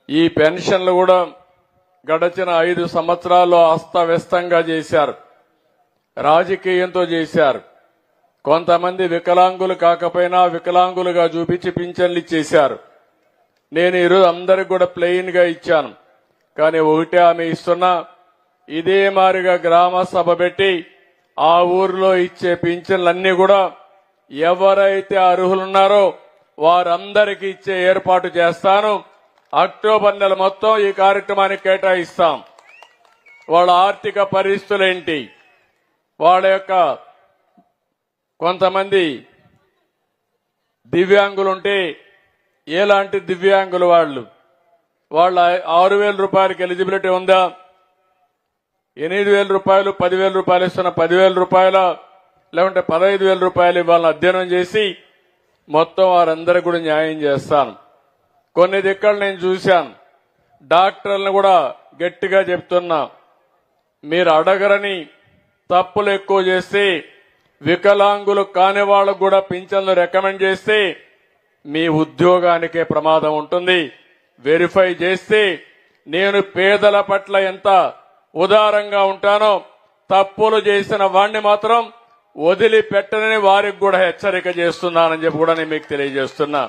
ఈ పెన్షన్లు కూడా గడచిన 5 సంవత్సరాల్లో అస్తవ్యస్తంగా చేశారు, రాజకీయంతో చేశారు. కొంతమంది వికలాంగులు కాకపోయినా వికలాంగులుగా చూపించి పింఛన్లు ఇచ్చేశారు. నేను ఈరోజు అందరికి కూడా ప్లెయిన్ గా ఇచ్చాను. కానీ ఒకటే ఆమె ఇస్తున్నా, ఇదే మారిగా గ్రామ సభ పెట్టి ఆ ఊర్లో ఇచ్చే పింఛన్లన్నీ కూడా ఎవరైతే అర్హులున్నారో వారందరికీ ఇచ్చే ఏర్పాటు చేస్తాను. అక్టోబర్ నెల మొత్తం ఈ కార్యక్రమానికి కేటాయిస్తాం. వాళ్ళ ఆర్థిక పరిస్థితులేంటి, వాళ్ళ యొక్క కొంతమంది దివ్యాంగులుంటే ఎలాంటి దివ్యాంగులు వాళ్ళ 6,000 రూపాయలకి ఎలిజిబిలిటీ ఉందా, 8,000 రూపాయలు 10,000 రూపాయలు ఇస్తున్న 10,000 రూపాయల లేకుంటే 15,000 రూపాయలు ఇవ్వాలని అధ్యయనం చేసి మొత్తం వారందరికీ కూడా న్యాయం చేస్తాను. కొన్ని దిక్కలు నేను చూశాను, డాక్టర్లను కూడా గట్టిగా చెప్తున్నా, మీరు అడగరని తప్పులు ఎక్కువ చేస్తే వికలాంగులు కాని వాళ్ళకు కూడా పింఛన్లు రికమెండ్ చేస్తే మీ ఉద్యోగానికే ప్రమాదం ఉంటుంది. వెరిఫై చేస్తే నేను పేదల పట్ల ఎంత ఉదారంగా ఉంటానో తప్పులు చేసిన వాణ్ణి మాత్రం వదిలిపెట్టనని వారికి కూడా హెచ్చరిక చేస్తున్నానని చెప్పి కూడా నేను మీకు తెలియజేస్తున్నా.